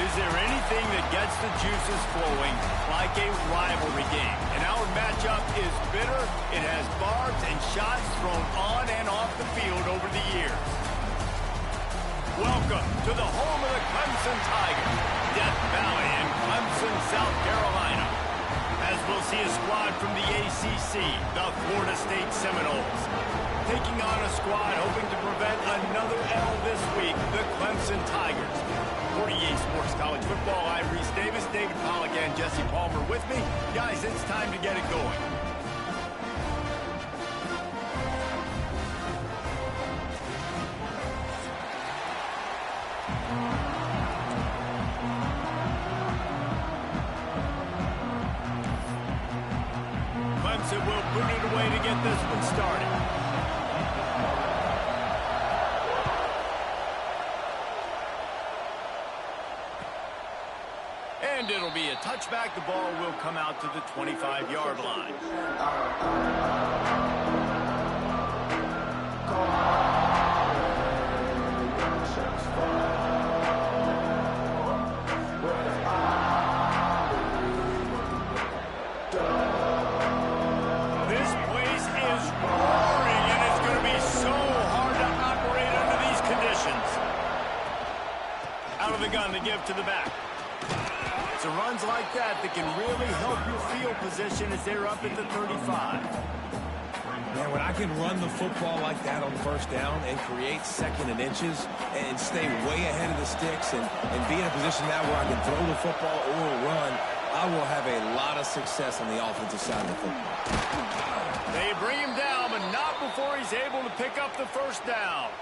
Is there anything that gets the juices flowing like a rivalry game? And our matchup is bitter. It has barbs and shots thrown on and off the field over the years. Welcome to the home of the Clemson Tigers, Death Valley in Clemson, South Carolina. As we'll see a squad from the ACC, the Florida State Seminoles, taking on a squad hoping to prevent another L this week, the Clemson Tigers. For EA Sports College Football, I'm Reese Davis, David Pollack, and Jesse Palmer with me. Guys, it's time to get it going. Clemson will boot it away to get this one started. And it'll be a touchback. The ball will come out to the 25-yard line. This place is roaring, and it's going to be so hard to operate under these conditions. Out of the gun to give to the back. It's runs like that can really help your field position as they're up at the 35. Man, when I can run the football like that on first down and create second and inches and stay way ahead of the sticks and be in a position now where I can throw the football or run, I will have a lot of success on the offensive side of the football. They bring him down, but not before he's able to pick up the first down.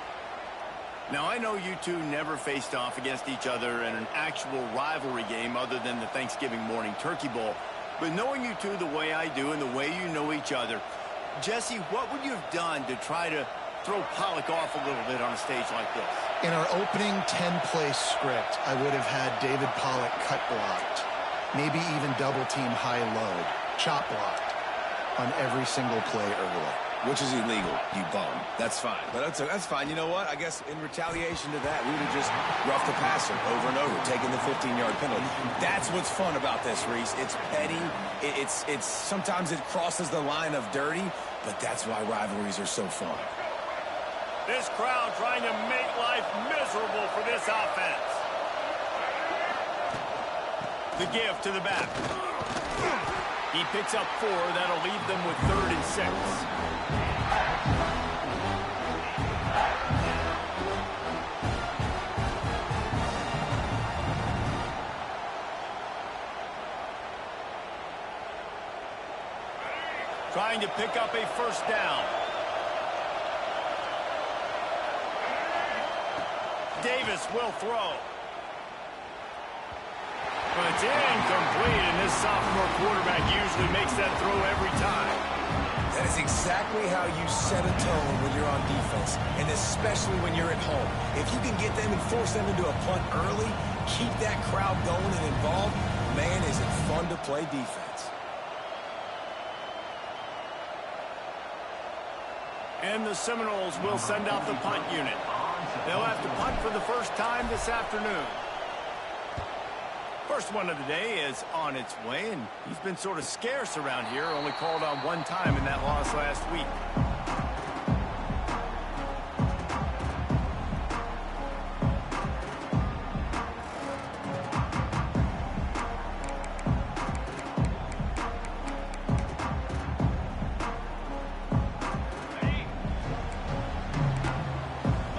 Now, I know you two never faced off against each other in an actual rivalry game other than the Thanksgiving morning Turkey Bowl. But knowing you two the way I do and the way you know each other, Jesse, what would you have done to try to throw Pollack off a little bit on a stage like this? In our opening 10-play script, I would have had David Pollack cut blocked, maybe even double-team high-load, chop blocked on every single play early. Which is illegal, you bum. That's fine. But that's fine. You know what? I guess in retaliation to that, we would have just roughed the passer over and over, taking the 15-yard penalty. That's what's fun about this, Reese. It's petty. It's sometimes it crosses the line of dirty, but that's why rivalries are so fun. This crowd trying to make life miserable for this offense. The give to the back. He picks up 4. That'll leave them with 3rd and 6. Trying to pick up a first down. Davis will throw. But it's incomplete, and this sophomore quarterback usually makes that throw every time. That is exactly how you set a tone when you're on defense, and especially when you're at home. If you can get them and force them into a punt early, keep that crowd going and involved, man, is it fun to play defense. And the Seminoles will send out the punt unit. They'll have to punt for the first time this afternoon. First one of the day is on its way, and he's been sort of scarce around here, only called on one time in that loss last week.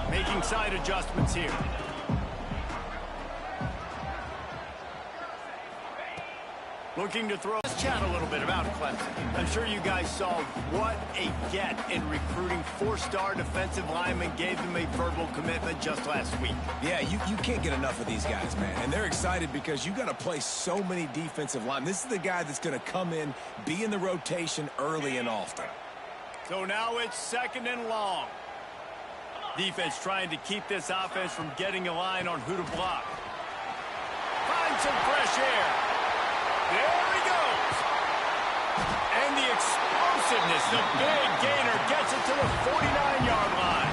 Making side adjustments here. Looking to throw. Let's chat a little bit about Clemson. I'm sure you guys saw what a get in recruiting. 4-star defensive linemen gave them a verbal commitment just last week. Yeah, you can't get enough of these guys, man. And they're excited because you got to play so many defensive linemen. This is the guy that's going to come in, be in the rotation early and often. So now it's 2nd and long. Defense trying to keep this offense from getting a line on who to block. Find some fresh air. There he goes. And the explosiveness, the big gainer gets it to the 49-yard line.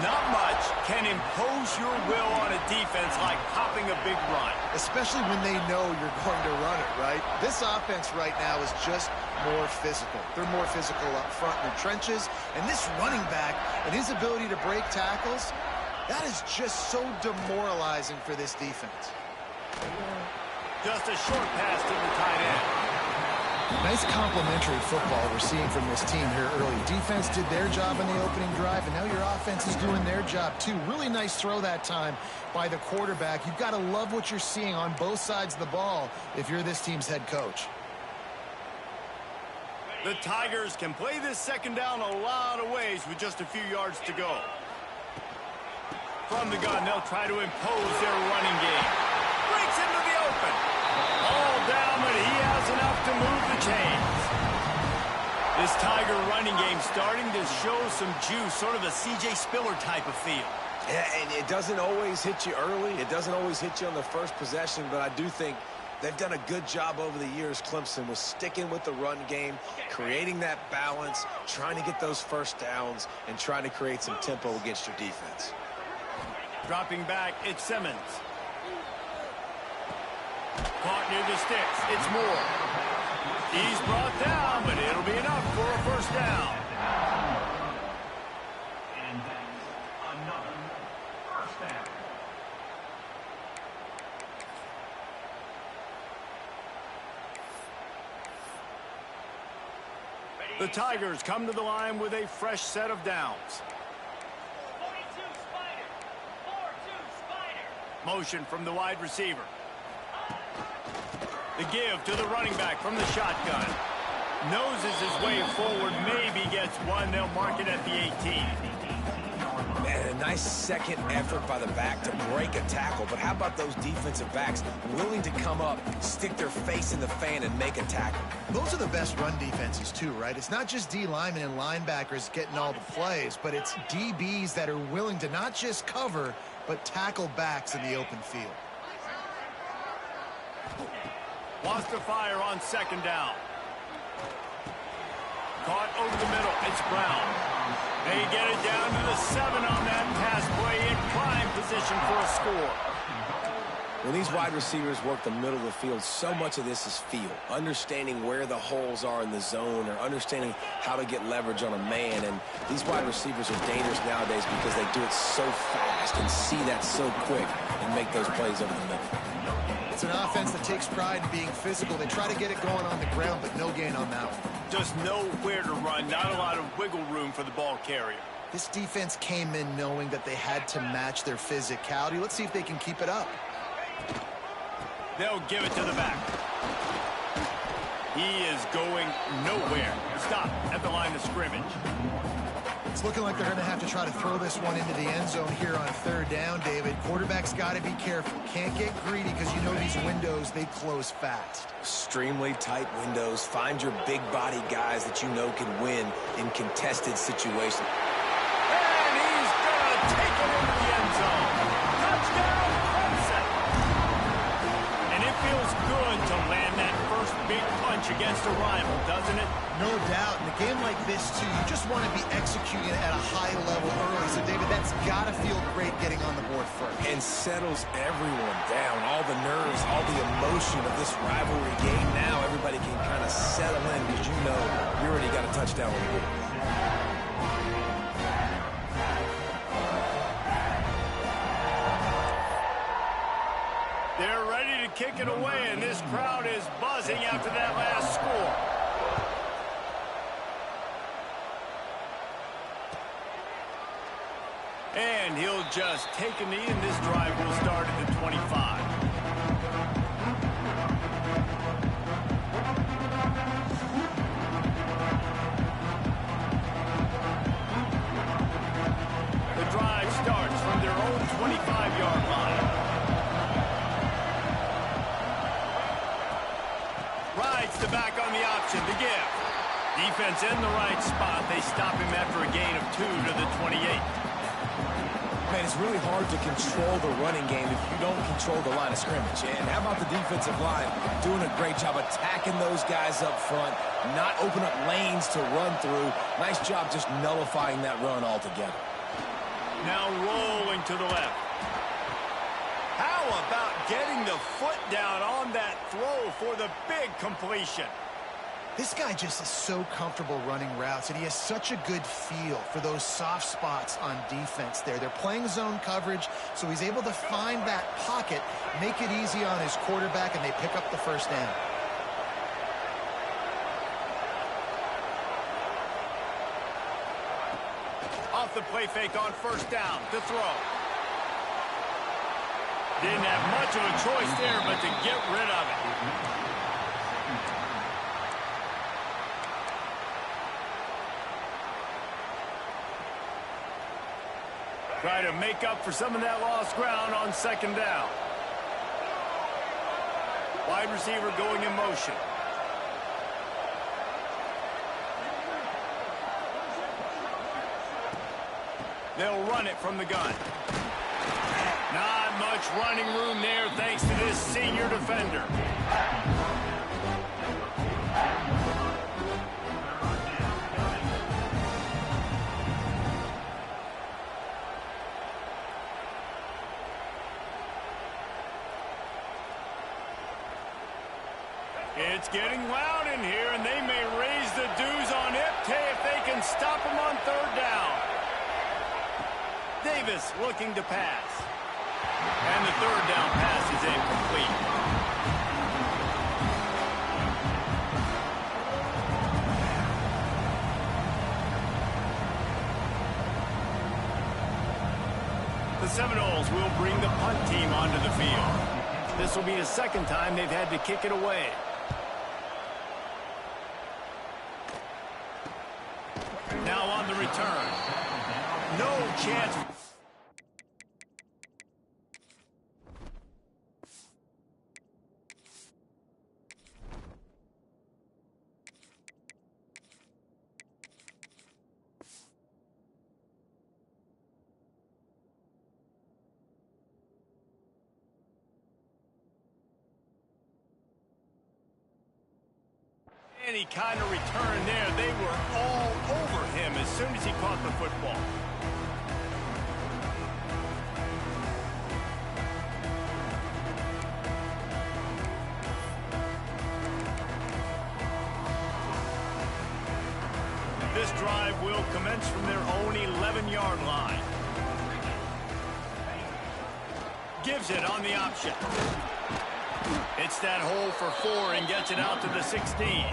Not much can impose your will on a defense like popping a big run. Especially when they know you're going to run it, right? This offense right now is just more physical. They're more physical up front in the trenches. And this running back and his ability to break tackles, that is just so demoralizing for this defense. Just a short pass to the tight end. Nice complimentary football we're seeing from this team here early. Defense did their job in the opening drive, and now your offense is doing their job too. Really nice throw that time by the quarterback. You've got to love what you're seeing on both sides of the ball if you're this team's head coach. The Tigers can play this second down a lot of ways with just a few yards to go. From the gun, they'll try to impose their running game. Breaks into the open. All down, but he has enough to move the chains. This Tiger running game starting to show some juice, sort of a C.J. Spiller type of feel. Yeah, and it doesn't always hit you early. It doesn't always hit you on the first possession, but I do think they've done a good job over the years, Clemson, with sticking with the run game, creating that balance, trying to get those first downs, and trying to create some tempo against your defense. Dropping back, it's Simmons. Caught near the sticks. It's Moore. He's brought down, but it'll be enough for a first down. And that's another first down. The Tigers come to the line with a fresh set of downs. 42 Spider. 4-2 Spider. Motion from the wide receiver. The give to the running back from the shotgun. Noses his way forward, maybe gets one. They'll mark it at the 18. Man, a nice second effort by the back to break a tackle. But how about those defensive backs willing to come up, stick their face in the fan, and make a tackle? Those are the best run defenses too, right? It's not just D linemen and linebackers getting all the plays, but it's DBs that are willing to not just cover, but tackle backs in the open field. Wants to fire on second down. Caught over the middle. It's Brown. They get it down to the 7 on that pass play in prime position for a score. When these wide receivers work the middle of the field, so much of this is feel. Understanding where the holes are in the zone, or understanding how to get leverage on a man. And these wide receivers are dangerous nowadays because they do it so fast and see that so quick and make those plays over the middle. It's an offense that takes pride in being physical. They try to get it going on the ground, but no gain on that one. Just know where to run. Not a lot of wiggle room for the ball carrier. This defense came in knowing that they had to match their physicality. Let's see if they can keep it up. They'll give it to the back. He is going nowhere. Stop at the line of scrimmage. It's looking like they're going to have to try to throw this one into the end zone here on third down, David. Quarterback's got to be careful. Can't get greedy because you know these windows, they close fast. Extremely tight windows. Find your big body guys that you know can win in contested situations. And he's going to take it into the end zone. Touchdown, Clemson. And it feels good to land that first big punch against a rival, doesn't it? No doubt. In a game like this, too, you just want to be executing at a high level early. So, David, that's got to feel great getting on the board first. And settles everyone down. All the nerves, all the emotion of this rivalry game. Now everybody can kind of settle in because you know you already got a touchdown on the board. They're ready to kick it away, and this crowd is buzzing after that last score. And he'll just take a knee, and this drive will start at the 25. The drive starts from their own 25-yard line. Rides the back on the option to give. Defense in the right spot. They stop him after a gain of 2 to the 28. Man, it's really hard to control the running game if you don't control the line of scrimmage. And how about the defensive line doing a great job attacking those guys up front, not open up lanes to run through. Nice job just nullifying that run altogether. Now rolling to the left. How about getting the foot down on that throw for the big completion? This guy just is so comfortable running routes, and he has such a good feel for those soft spots on defense there. They're playing zone coverage, so he's able to find that pocket, make it easy on his quarterback, and they pick up the first down. Off the play fake on first down to throw. Didn't have much of a choice there, but to get rid of it. Try to make up for some of that lost ground on second down. Wide receiver going in motion. They'll run it from the gun. Not much running room there thanks to this senior defender. It's getting loud in here, and they may raise the dues on Ipte if they can stop him on third down. Davis looking to pass. And the third down pass is incomplete. The Seminoles will bring the punt team onto the field. This will be the second time they've had to kick it away. Now on the return. No chance. Any kind of return there. They were all over him as soon as he caught the football. This drive will commence from their own 11-yard line. Gives it on the option. It's that hole for 4 and gets it out to the 16.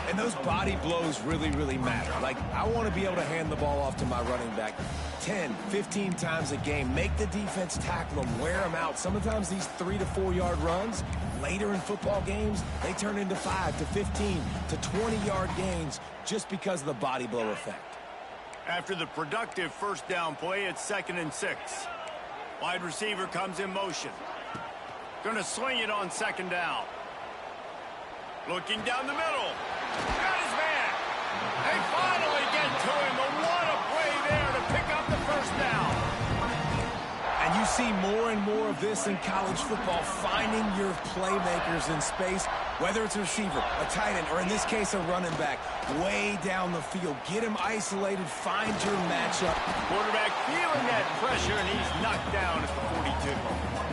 And those body blows really, really matter. Like, I want to be able to hand the ball off to my running back 10, 15 times a game. Make the defense tackle them, wear them out. Sometimes these 3 to 4 yard runs, later in football games, they turn into 5 to 15 to 20-yard gains just because of the body blow effect. After the productive first down play, it's 2nd and 6. Wide receiver comes in motion. Going to swing it on second down. Looking down the middle. Got his man. They finally get to him. But what a play there to pick up the first down. And you see more and more of this in college football, finding your playmakers in space, whether it's a receiver, a tight end, or in this case, a running back, way down the field. Get him isolated, find your matchup. Quarterback feeling that pressure, and he's knocked down at the 42.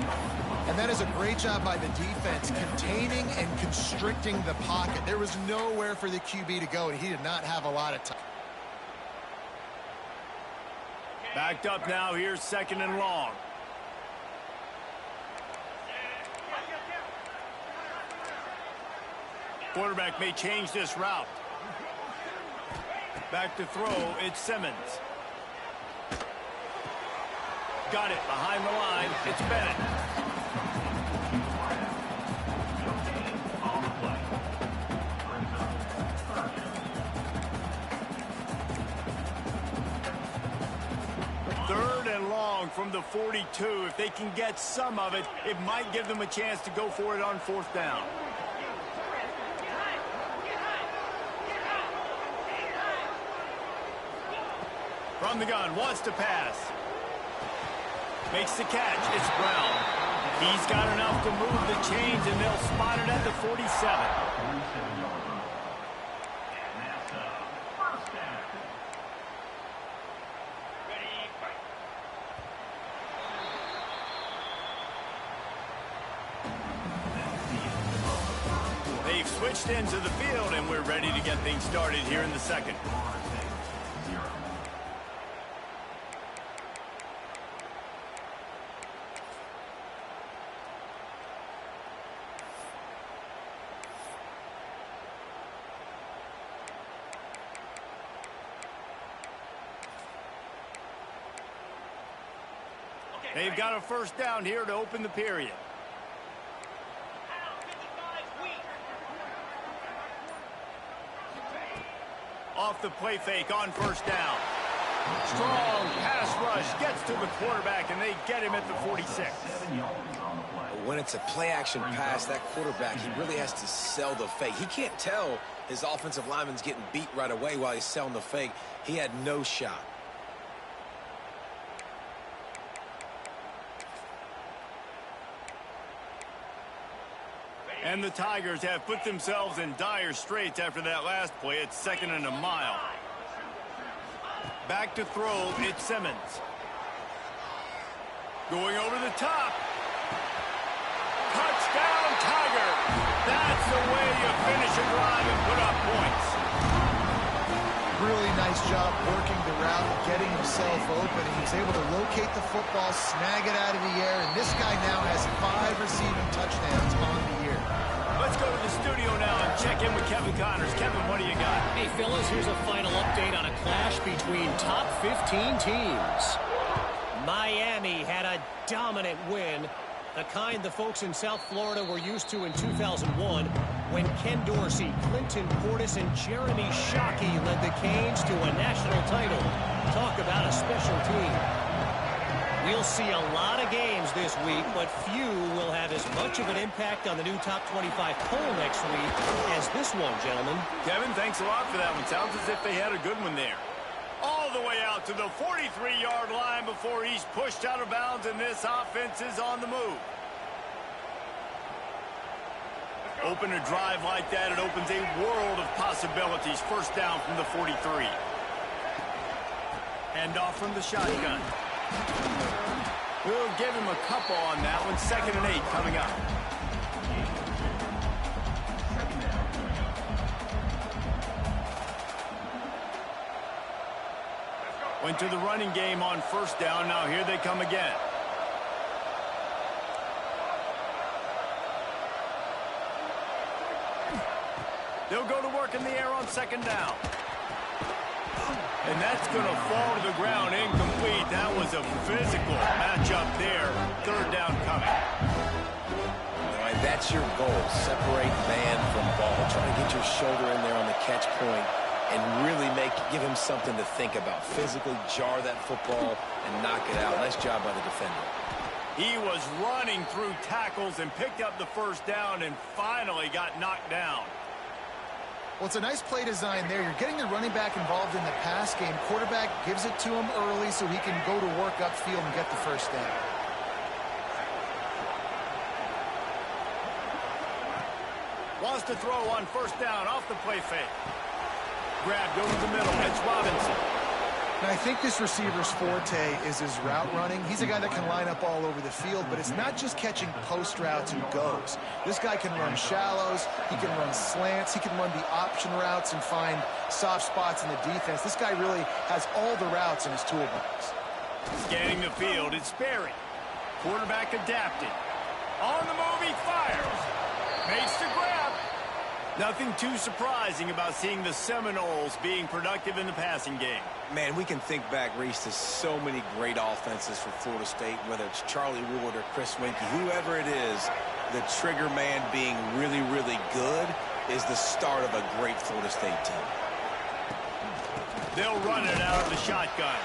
And that is a great job by the defense, containing and constricting the pocket. There was nowhere for the QB to go, and he did not have a lot of time. Backed up now. Here's 2nd and long. Quarterback may change this route. Back to throw. It's Simmons. Got it behind the line. It's Bennett. From the 42. If they can get some of it, it might give them a chance to go for it on 4th down. From the gun, wants to pass. Makes the catch. It's Brown. He's got enough to move the chains, and they'll spot it at the 47. switched into the field, and we're ready to get things started here in the second. They've got a first down here to open the period. Off the play fake on first down. Strong pass rush gets to the quarterback, and they get him at the 46. When it's a play-action pass, that quarterback, he really has to sell the fake. He can't tell his offensive lineman's getting beat right away while he's selling the fake. He had no shot. And the Tigers have put themselves in dire straits after that last play. It's 2nd and a mile. Back to throw, it's Simmons. Going over the top. Touchdown, Tigers! That's the way you finish a drive and put up points. Really nice job working the route, getting himself open. He was able to locate the football, snag it out of the air, and this guy now has 5 receiving touchdowns on the year. Let's go to the studio now and check in with Kevin Connors. Kevin, what do you got? Hey, fellas, here's a final update on a clash between top 15 teams. Miami had a dominant win, the kind the folks in South Florida were used to in 2001 when Ken Dorsey, Clinton Portis, and Jeremy Shockey led the Canes to a national title. Talk about a special team. We'll see a lot of games this week, but few will have as much of an impact on the new top 25 poll next week as this one, gentlemen. Kevin, thanks a lot for that one. Sounds as if they had a good one there. All the way out to the 43-yard line before he's pushed out of bounds, and this offense is on the move. Open a drive like that, it opens a world of possibilities. First down from the 43. Hand off from the shotgun. We'll give him a couple on that one. 2nd and 8 coming up. Went to the running game on first down. Now here they come again. They'll go to work in the air on 2nd down. And that's going to fall to the ground incomplete. That was a physical matchup there. 3rd down coming. All right, that's your goal. Separate man from ball. Try to get your shoulder in there on the catch point and really give him something to think about. Physically jar that football and knock it out. Nice job by the defender. He was running through tackles and picked up the first down and finally got knocked down. Well, it's a nice play design there. You're getting the running back involved in the pass game. Quarterback gives it to him early so he can go to work upfield and get the first down. Wants to throw on first down off the play fake. Grab, go to the middle. It's Robinson. Now, I think this receiver's forte is his route running. He's a guy that can line up all over the field, but it's not just catching post routes and goes. This guy can run shallows, he can run slants, he can run the option routes and find soft spots in the defense. This guy really has all the routes in his toolbox. Scanning the field, it's Sperry. Quarterback adapted. On the move, he fires. Makes the grab. Nothing too surprising about seeing the Seminoles being productive in the passing game. Man, we can think back, Reese, to so many great offenses for Florida State, whether it's Charlie Wood or Chris Winkie, whoever it is, the trigger man being really, really good is the start of a great Florida State team. They'll run it out of the shotgun.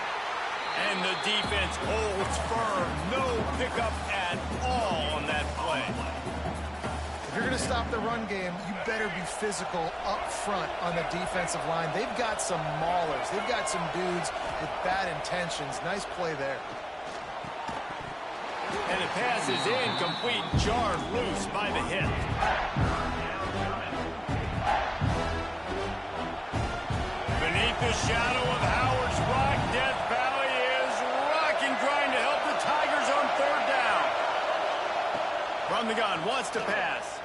And the defense holds firm. No pickup at all on that play. If you're going to stop the run game, you better be physical up front on the defensive line. They've got some maulers. They've got some dudes with bad intentions. Nice play there. And the pass is incomplete, jarred loose by the hit. Beneath the shadow of Howard's Rock, Death Valley is rocking, trying to help the Tigers on 3rd down. From the gun, wants to pass.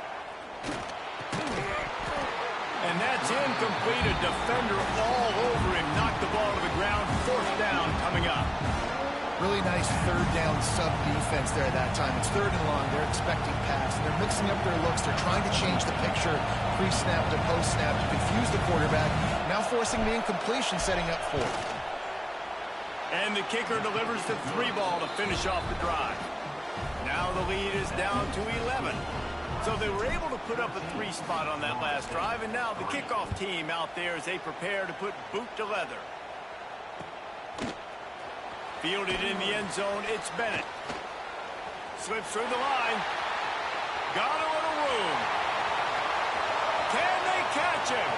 incomplete. A defender all over him. Knocked the ball to the ground. Fourth down coming up. Really nice third down sub defense there that time. It's third and long. They're expecting pass, and they're mixing up their looks. They're trying to change the picture pre-snap to post-snap to confuse the quarterback. Now forcing the incompletion, setting up fourth. And the kicker delivers the 3-ball to finish off the drive. Now the lead is down to 11. So they were able to put up a 3 spot on that last drive, and now the kickoff team out there as they prepare to put boot to leather. Fielded in the end zone, it's Bennett. Slips through the line. Got a little room. Can they catch him?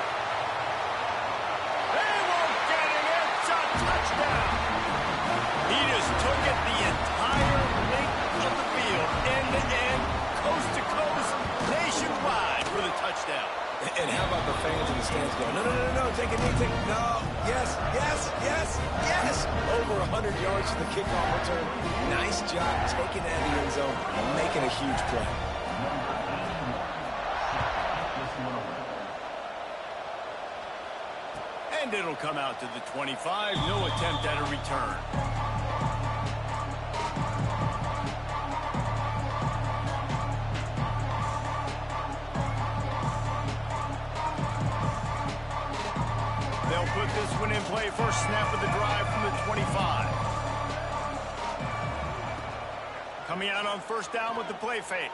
They won't get him. It's a touchdown. He just took it the entire length of the field, end to end, coast to coast, nationwide for the touchdown. And how about the fans in the stands going, no, take a knee, no, yes, over 100 yards to the kickoff return. Nice job taking that in the end zone and making a huge play. And it'll come out to the 25, no attempt at a return. They'll put this one in play. First snap of the drive from the 25. Coming out on first down with the play fake.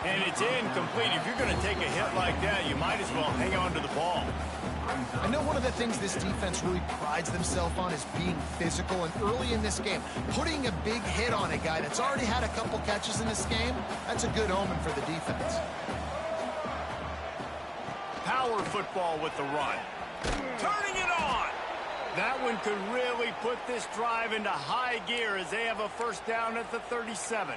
And it's incomplete. If you're going to take a hit like that, you might as well hang on to the ball. I know one of the things this defense really prides themselves on is being physical, and early in this game, putting a big hit on a guy that's already had a couple catches in this game, that's a good omen for the defense. Power football with the run. Turning it on. That one could really put this drive into high gear as they have a first down at the 37.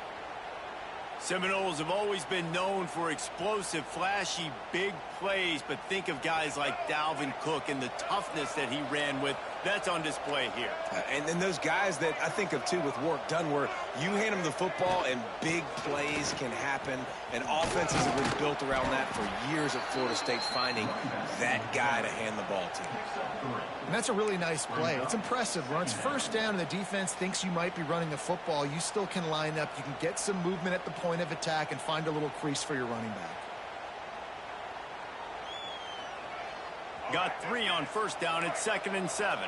Seminoles have always been known for explosive, flashy, big plays, but think of guys like Dalvin Cook and the toughness that he ran with. That's on display here. And then those guys that I think of, too, with work done, where you hand them the football and big plays can happen, and offenses have been built around that for years at Florida State, finding that guy to hand the ball to. And that's a really nice play. It's impressive. When it's first down and the defense thinks you might be running the football, you still can line up. You can get some movement at the point of attack and find a little crease for your running back. Got 3 on first down. It's 2nd and 7.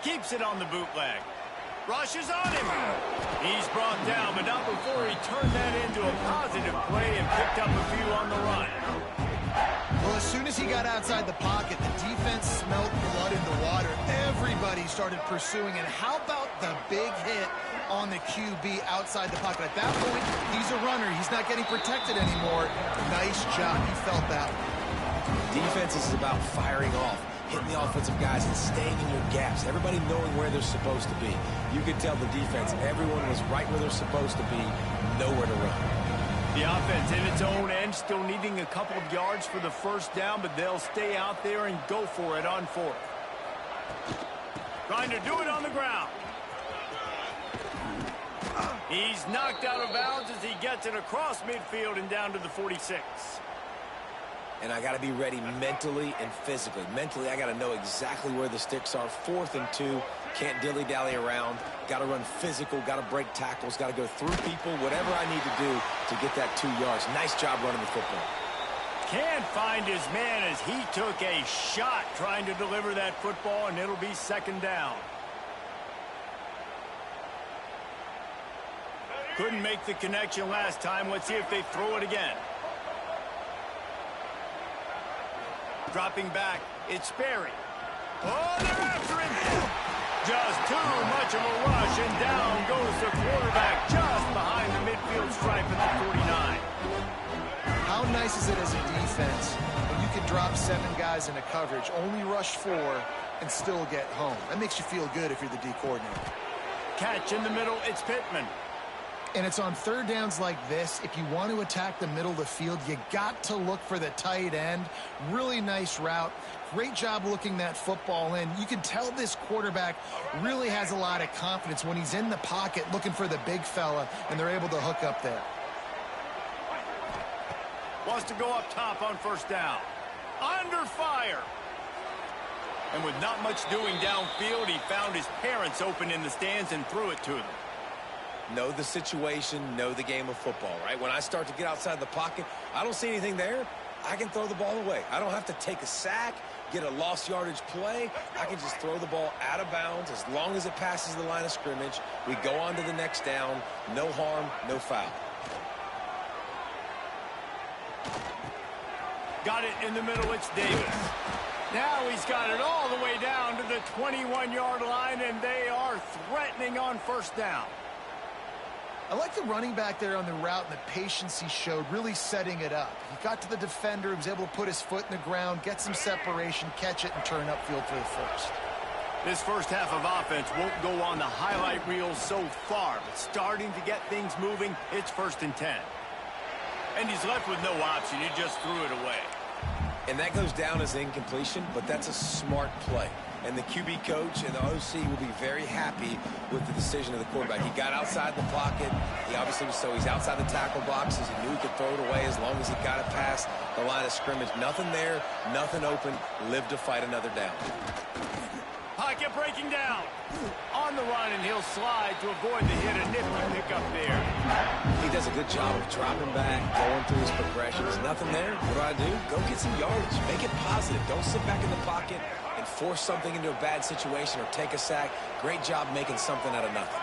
Keeps it on the bootleg. Rushes on him. He's brought down, but not before he turned that into a positive play and picked up a few on the run. Well, as soon as he got outside the pocket, the defense smelled blood in the water. Everybody started pursuing, and how about the big hit on the QB outside the pocket? At that point, he's a runner. He's not getting protected anymore. Nice job. He felt that one. Defense is about firing off, hitting the offensive guys and staying in your gaps. Everybody knowing where they're supposed to be. You could tell the defense, everyone was right where they're supposed to be, nowhere to run. The offense in its own end, still needing a couple of yards for the first down, but they'll stay out there and go for it on fourth. Trying to do it on the ground. He's knocked out of bounds as he gets it across midfield and down to the 46. And I got to be ready mentally and physically. Mentally, I got to know exactly where the sticks are. 4th and 2. Can't dilly-dally around. Got to run physical. Got to break tackles. Got to go through people. Whatever I need to do to get that 2 yards. Nice job running the football. Can't find his man as he took a shot trying to deliver that football, and it'll be 2nd down. Couldn't make the connection last time. Let's see if they throw it again. Dropping back, it's Sperry. Oh, they're after him. Just too much of a rush, and down goes the quarterback just behind the midfield stripe at the 49. How nice is it as a defense when you can drop 7 guys into coverage, only rush 4, and still get home? That makes you feel good if you're the D coordinator. Catch in the middle, it's Pittman. And it's on third downs like this. If you want to attack the middle of the field, you got to look for the tight end. Really nice route. Great job looking that football in. You can tell this quarterback really has a lot of confidence when he's in the pocket looking for the big fella, and they're able to hook up there. Wants to go up top on first down. Under fire. And with not much doing downfield, he found his parents open in the stands and threw it to them. Know the situation, know the game of football, right? When I start to get outside the pocket, I don't see anything there, I can throw the ball away. I don't have to take a sack, get a lost yardage play. I can just throw the ball out of bounds as long as it passes the line of scrimmage. We go on to the next down. No harm, no foul. Got it in the middle. It's Davis. Now he's got it all the way down to the 21-yard line, and they are threatening on first down. I like the running back there on the route and the patience he showed, really setting it up. He got to the defender, he was able to put his foot in the ground, get some separation, catch it, and turn upfield for the first. This first half of offense won't go on the highlight reel so far, but starting to get things moving, it's 1st and 10. And he's left with no option. He just threw it away. And that goes down as incompletion, but that's a smart play. And the QB coach and the OC will be very happy with the decision of the quarterback. He got outside the pocket. He obviously was he's outside the tackle boxes. He knew he could throw it away as long as he got it past the line of scrimmage. Nothing there, nothing open. Live to fight another down. Pocket breaking down. On the run, and he'll slide to avoid the hit. A nifty pickup there. He does a good job of dropping back, going through his progressions. Nothing there. What do? Go get some yardage. Make it positive. Don't sit back in the pocket and force something into a bad situation or take a sack. Great job making something out of nothing.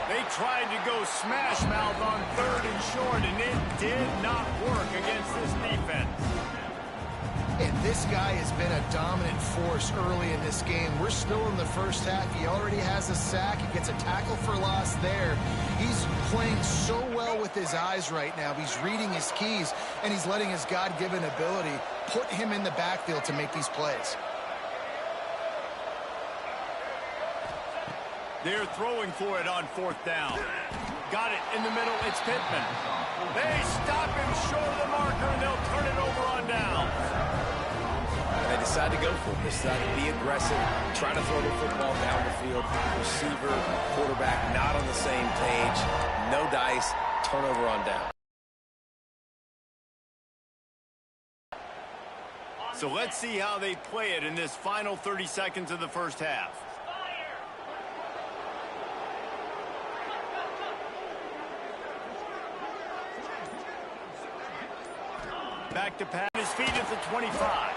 They tried to go smash mouth on 3rd and short, and it did not work against this defense. And this guy has been a dominant force early in this game. We're still in the first half. He already has a sack. He gets a tackle for loss there. He's playing so well with his eyes right now. He's reading his keys, and he's letting his God-given ability put him in the backfield to make these plays. They're throwing for it on 4th down. Got it in the middle. It's Pittman. They stop him short of the marker, and they'll turn it over on downs. They decide to go for it. They decide to be aggressive, try to throw the football down the field. Receiver, quarterback, not on the same page. No dice. Turnover on down. So let's see how they play it in this final 30 seconds of the first half. Back to pass. His feet at the 25.